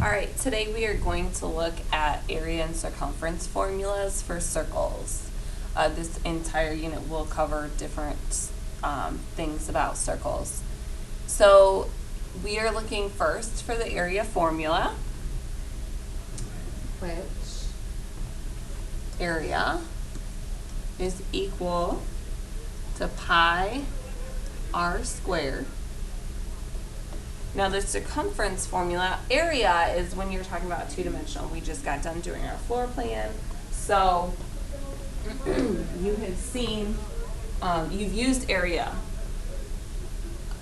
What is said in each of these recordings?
All right, today we are going to look at area and circumference formulas for circles. This entire unit will cover different things about circles. So we are looking first for the area formula, which area is equal to pi r squared. Now the circumference formula, area is when you're talking about two-dimensional. We just got done doing our floor plan. So you have seen, you've used area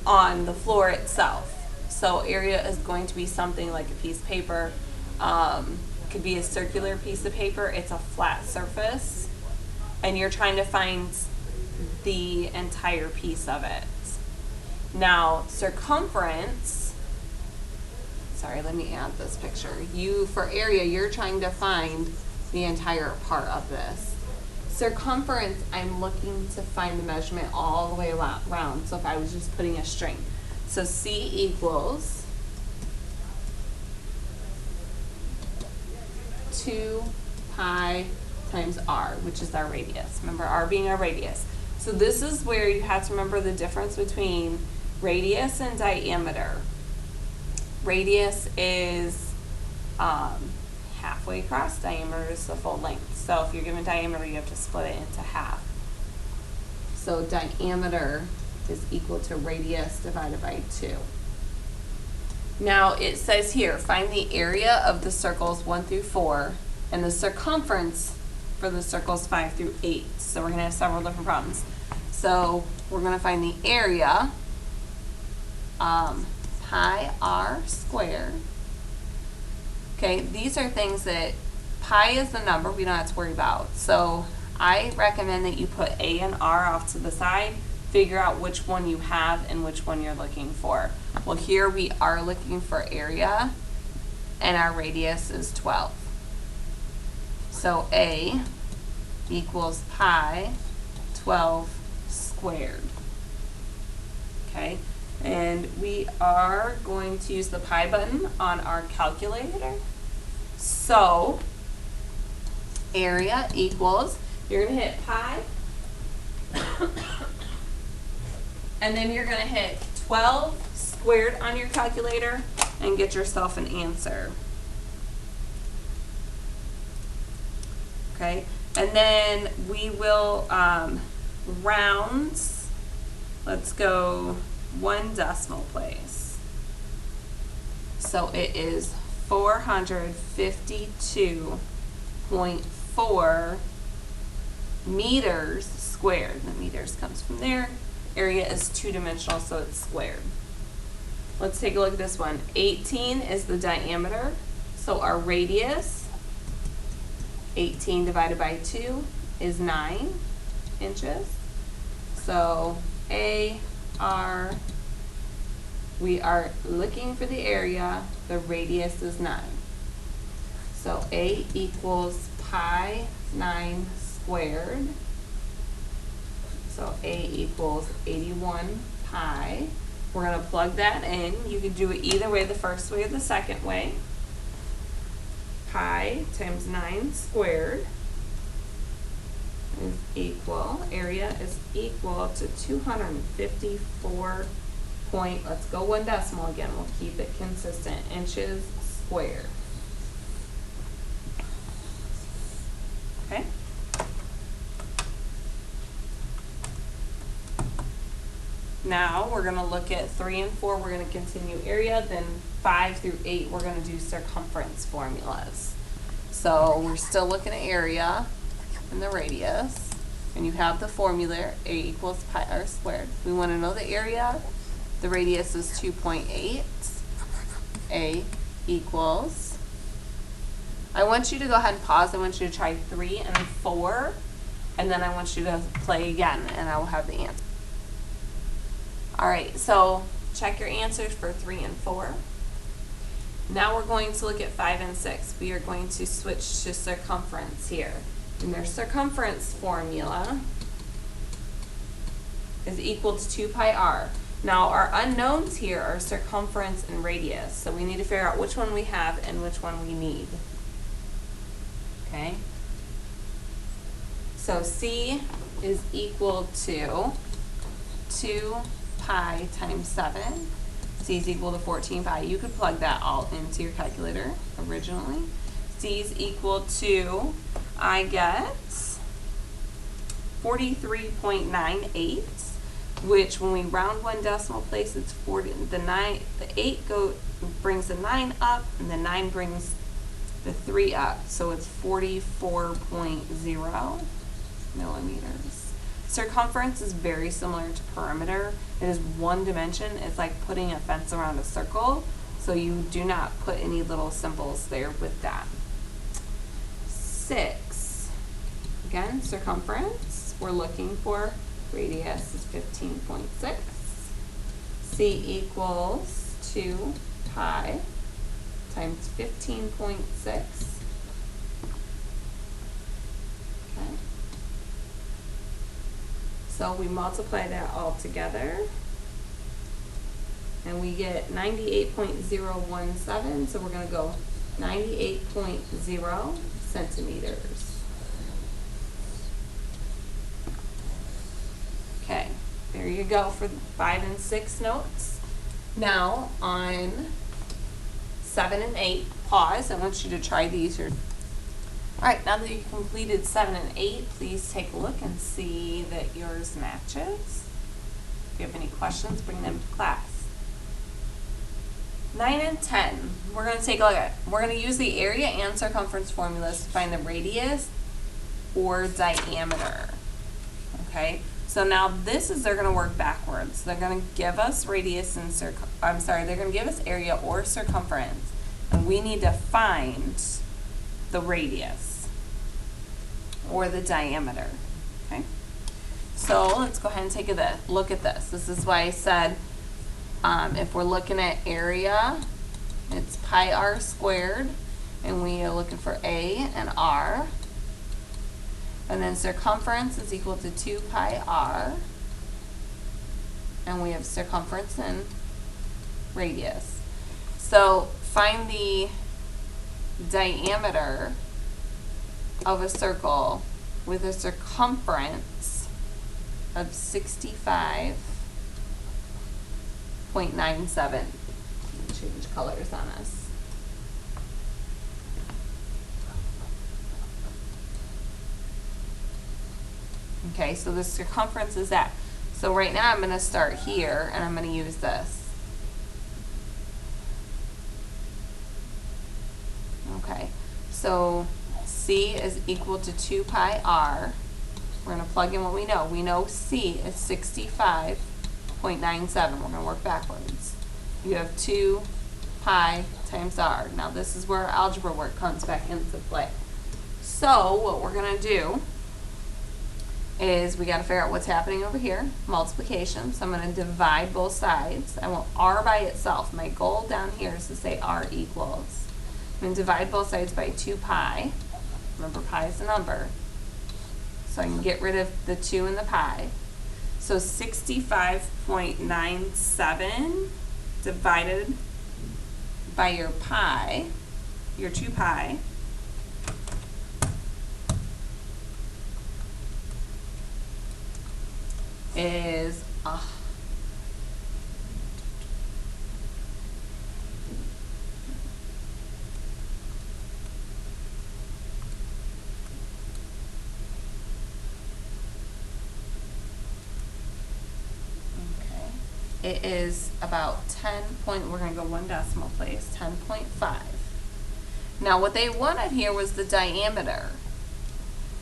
on the floor itself. So area is going to be something like a piece of paper. Could be a circular piece of paper. It's a flat surface. And you're trying to find the entire piece of it. Now, circumference, sorry, let me add this picture. For area, you're trying to find the entire part of this. Circumference, I'm looking to find the measurement all the way around. So if I was just putting a string. So C equals 2 pi times r, which is our radius. Remember, r being our radius. So this is where you have to remember the difference between radius and diameter. Radius is halfway across, diameter is the full length. So if you're given diameter, you have to split it into half. So diameter is equal to radius divided by 2. Now it says here, find the area of the circles 1 through 4 and the circumference for the circles 5 through 8. So we're going to have several different problems. So we're going to find the area, pi r squared. Okay, these are things that pi is the number we don't have to worry about. So I recommend that you put a and r off to the side, figure out which one you have and which one you're looking for. Well, here we are looking for area, and our radius is 12. So a equals pi 12 squared. Okay, and we are going to use the pi button on our calculator. So area equals, you're going to hit pi, and then you're going to hit 12 squared on your calculator and get yourself an answer. Okay, and then we will round. Let's go 1 decimal place. So it is 452.4 meters squared. The meters comes from there. Area is two-dimensional, so it's squared. Let's take a look at this one. 18 is the diameter, so our radius, 18 divided by 2 is 9 inches. So we are looking for the area, the radius is 9. So A equals pi 9 squared. So A equals 81 pi. We're going to plug that in. You can do it either way, the first way or the second way. Pi times 9 squared is equal, area is equal to 254 point, let's go 1 decimal again, we'll keep it consistent, inches squared. Okay? Now we're going to look at 3 and 4, we're going to continue area, then 5 through 8 we're going to do circumference formulas. So we're still looking at area and the radius, and you have the formula, A equals pi r squared. We want to know the area, the radius is 2.8, A equals, I want you to go ahead and pause, I want you to try 3 and 4, and then I want you to play again, and I will have the answer. Alright, so check your answers for 3 and 4. Now we're going to look at 5 and 6. We are going to switch to circumference here. And their circumference formula is equal to 2 pi r. Now our unknowns here are circumference and radius, so we need to figure out which one we have and which one we need. Okay? So C is equal to 2 pi times 7. C is equal to 14 pi. You could plug that all into your calculator originally. C is equal to, I get 43.98, which when we round one decimal place, it's 40. The 8 brings the 9 up, and the 9 brings the 3 up. So it's 44.0 millimeters. Circumference is very similar to perimeter. It is one dimension. It's like putting a fence around a circle. So you do not put any little symbols there with that. 6. Again, circumference. We're looking for radius is 15.6. C equals 2 pi times 15.6. Okay. So we multiply that all together and we get 98.017. So we're going to go 98.0 centimeters. Okay, there you go for 5 and 6 notes. Now on 7 and 8, pause. I want you to try these here. All right, now that you've completed 7 and 8, please take a look and see that yours matches. If you have any questions, bring them to class. 9 and 10, we're going to take a look at. We're going to use the area and circumference formulas to find the radius or diameter. Okay, so now they're going to work backwards. They're going to give us radius and they're going to give us area or circumference, and we need to find the radius or the diameter. Okay, so let's go ahead and take a look at this. This is why I said if we're looking at area, it's pi r squared, and we are looking for A and R. And then circumference is equal to 2 pi r. And we have circumference and radius. So find the diameter of a circle with a circumference of 65.97. Change colors on us. Okay, so the circumference is that. So right now I'm going to start here and I'm going to use this. Okay, so C is equal to 2 pi r. We're going to plug in what we know. We know C is 65.97. We're going to work backwards. You have 2 pi times r. Now this is where our algebra work comes back into play. So what we're going to do is we got to figure out what's happening over here, multiplication. So I'm going to divide both sides. I want r by itself. My goal down here is to say r equals. I'm going to divide both sides by 2 pi. Remember, pi is a number. So I can get rid of the 2 and the pi. So 65.97 divided by your pi, your 2 pi, is it is about 10 point, we're going to go one decimal place, 10.5. Now what they wanted here was the diameter.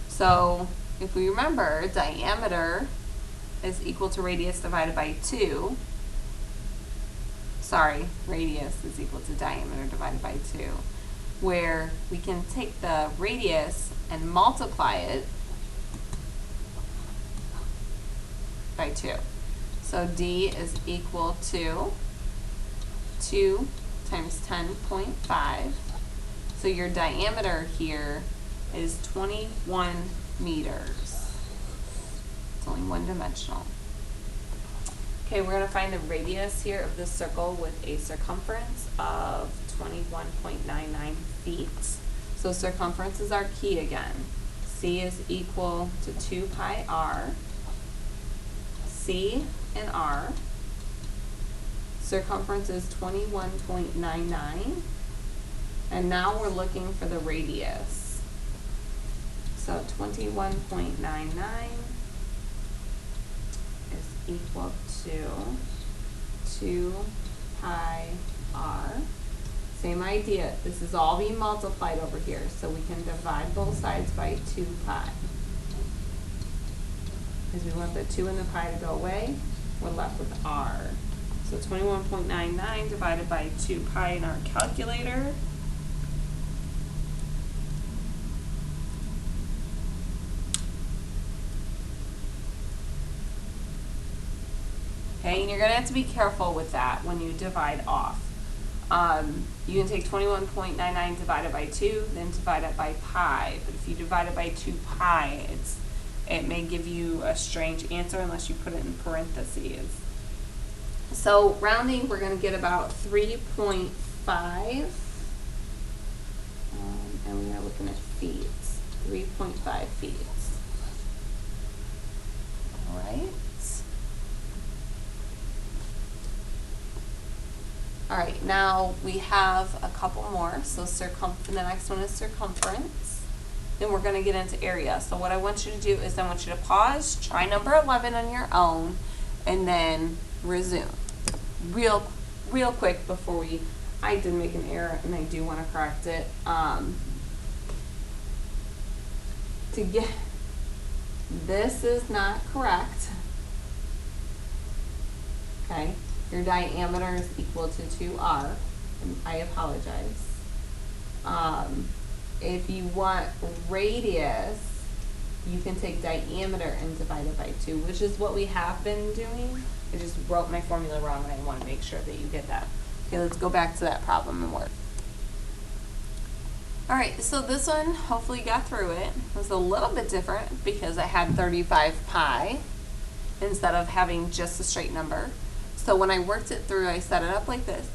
So if we remember, diameter is equal to radius divided by 2. Sorry, radius is equal to diameter divided by 2. Where we can take the radius and multiply it by 2. So D is equal to 2 times 10.5. So your diameter here is 21 meters. It's only one dimensional. Okay, we're going to find the radius here of this circle with a circumference of 21.99 feet. So circumference is our key again. C is equal to 2 pi r. C and r. Circumference is 21.99. And now we're looking for the radius. So 21.99 is equal to 2 pi r. Same idea. This is all being multiplied over here, so we can divide both sides by 2 pi. Because we want the 2 and the pi to go away, we're left with r. So 21.99 divided by 2 pi in our calculator. Okay, and you're going to have to be careful with that when you divide off. You can take 21.99 divided by 2, then divide it by pi. But if you divide it by 2 pi, it may give you a strange answer unless you put it in parentheses. So rounding, we're going to get about 3.5. And we are looking at feet. 3.5 feet. All right. All right, now we have a couple more. So the next one is circumference. Then we're going to get into area. So what I want you to do is I want you to pause, try number 11 on your own, and then resume. Real quick before I did make an error and I do want to correct it. This is not correct. Okay. Your diameter is equal to 2r, and I apologize. If you want radius, you can take diameter and divide it by 2, which is what we have been doing. I just wrote my formula wrong, and I want to make sure that you get that. Okay, let's go back to that problem and work. All right, so this one, hopefully you got through it. It was a little bit different because I had 35 pi instead of having just a straight number. So when I worked it through, I set it up like this.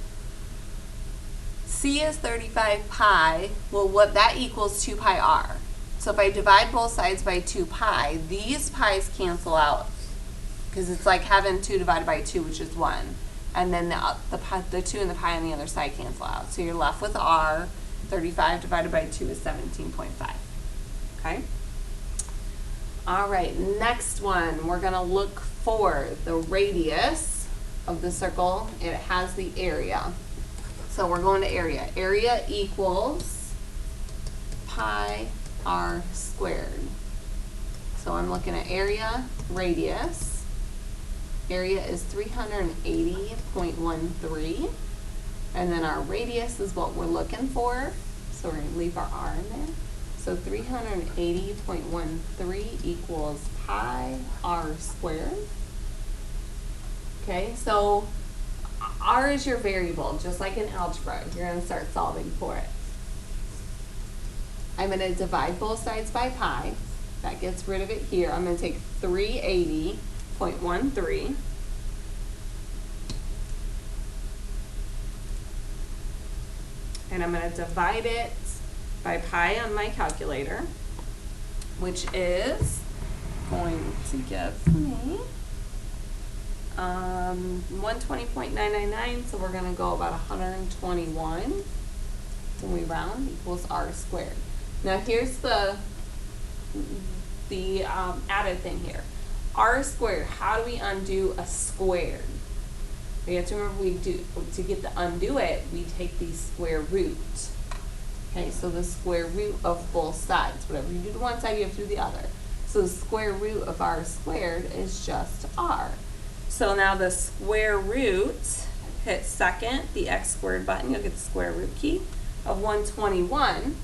C is 35 pi. Well, what that equals 2 pi r. So if I divide both sides by 2 pi, these pi's cancel out because it's like having 2 divided by 2, which is 1. And then the 2 and the pi on the other side cancel out. So you're left with r. 35 divided by 2 is 17.5. Okay? All right, next one. We're going to look for the radius of the circle. It has the area. So we're going to area. Area equals pi r squared. So I'm looking at area, radius. Area is 380.13. And then our radius is what we're looking for. So we're going to leave our r in there. So 380.13 equals pi r squared. Okay, so r is your variable, just like in algebra. You're going to start solving for it. I'm going to divide both sides by pi. That gets rid of it here. I'm going to take 380.13. And I'm going to divide it by pi on my calculator, which is going to give me 120.999, so we're going to go about 121 when we round, equals r squared. Now here's the added thing here. R squared, how do we undo a squared? We have to remember to get to undo it, we take the square root. Okay, so the square root of both sides. Whatever you do to one side, you have to do the other. So the square root of r squared is just r. So now the square root, hit second, the x squared button, you'll get the square root key of 121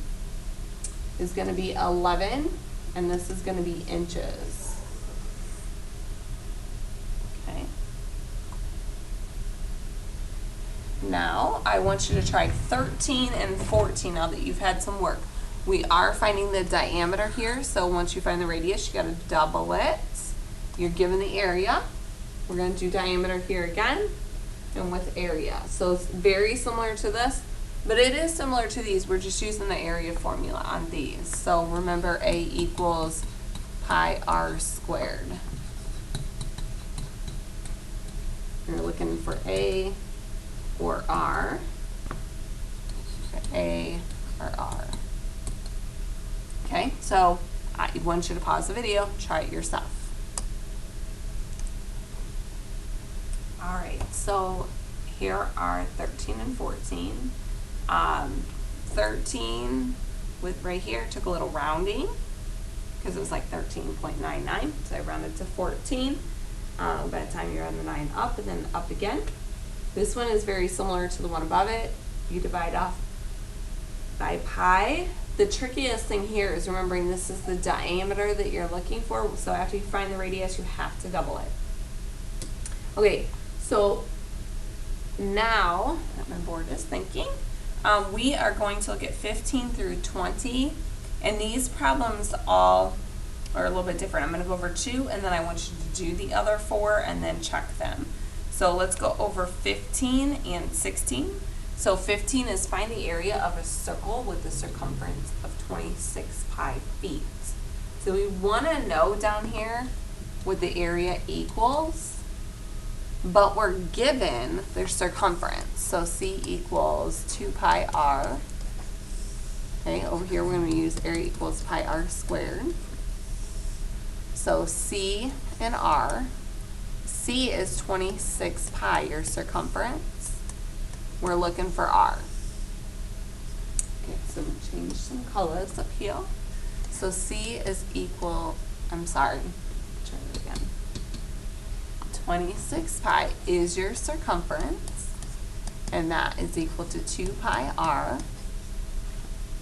is going to be 11, and this is going to be inches. Okay. Now I want you to try 13 and 14 now that you've had some work. We are finding the diameter here, so once you find the radius, you got to double it. You're given the area. We're going to do diameter here again, and with area. So it's very similar to this, but it is similar to these. We're just using the area formula on these. So remember, A equals pi r squared. You're looking for A or R. A or R. Okay, so I want you to pause the video, try it yourself. All right, so here are 13 and 14. 13 with right here took a little rounding because it was like 13.99, so I rounded to 14. By the time you're on the 9 up and then up again. This one is very similar to the one above it. You divide off by pi. The trickiest thing here is remembering this is the diameter that you're looking for, so after you find the radius, you have to double it. Okay, so now that my board is thinking, we are going to look at 15 through 20, and these problems all are a little bit different. I'm going to go over 2, and then I want you to do the other 4 and then check them. So let's go over 15 and 16. So 15 is find the area of a circle with a circumference of 26 pi feet. So we want to know down here what the area equals, but we're given their circumference. So C equals 2 pi r. Okay, over here we're going to use area equals pi r squared. So C and R. C is 26 pi, your circumference. We're looking for R. Okay, so we'll change some colors up here. So C is equal, I'm sorry, try it again. 26 pi is your circumference, and that is equal to 2 pi R.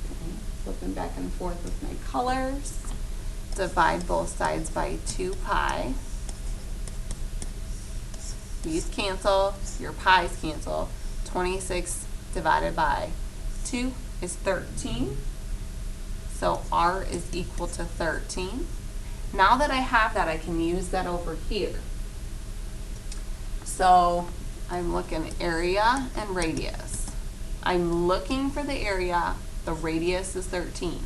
Okay, flipping back and forth with my colors. Divide both sides by 2 pi. These cancel, your pi's cancel. 26 divided by 2 is 13. So R is equal to 13. Now that I have that, I can use that over here. So I'm looking area and radius. I'm looking for the area, the radius is 13.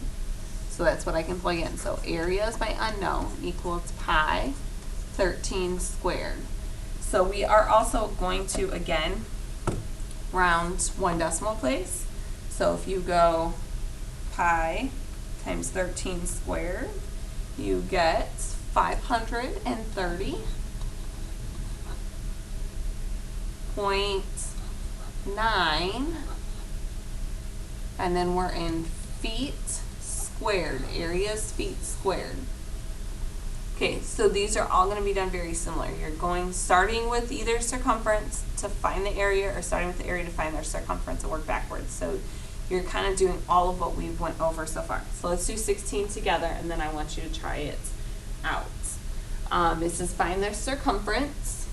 So that's what I can plug in. So area is my unknown equals pi 13 squared. So we are also going to, again, round 1 decimal place. So if you go pi times 13 squared, you get 530.9, and then we're in feet squared. Area is feet squared. Okay, so these are all going to be done very similar. You're starting with either circumference to find the area, or starting with the area to find their circumference and work backwards. So you're kind of doing all of what we've went over so far. So let's do 16 together, and then I want you to try it out. It says find their circumference.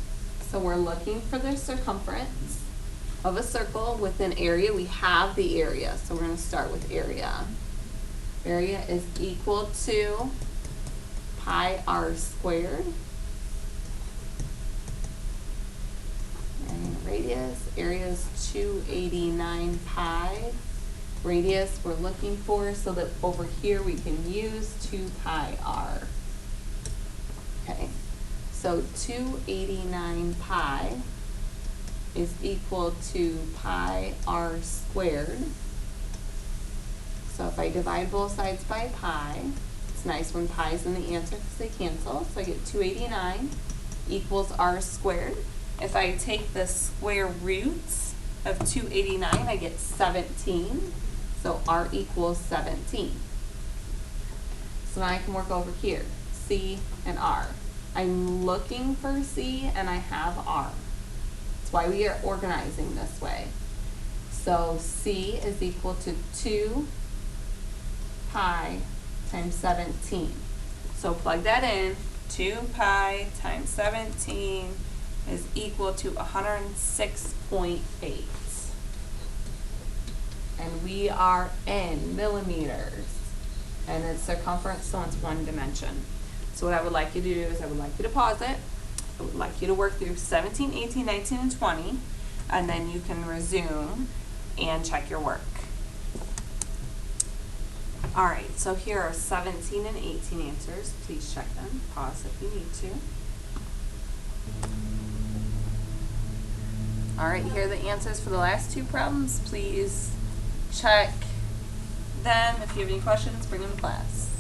So we're looking for their circumference of a circle with an area. We have the area, so we're going to start with area. Area is equal to pi r squared. And radius, area is 289 pi. Radius we're looking for, so that over here we can use 2 pi r. Okay, so 289 pi is equal to pi r squared. So if I divide both sides by pi, it's nice when pi is in the answer because they cancel. So I get 289 equals r squared. If I take the square roots of 289, I get 17. So r equals 17. So now I can work over here, C and r. I'm looking for C and I have r. That's why we are organizing this way. So C is equal to 2 pi times 17. So plug that in. 2 pi times 17 is equal to 106.8. And we are in millimeters. And it's circumference, so it's 1 dimension. So what I would like you to do is I would like you to pause it. I would like you to work through 17, 18, 19, and 20, and then you can resume and check your work. All right, so here are 17 and 18 answers. Please check them. Pause if you need to. All right, here are the answers for the last two problems. Please check them. If you have any questions, bring them to class.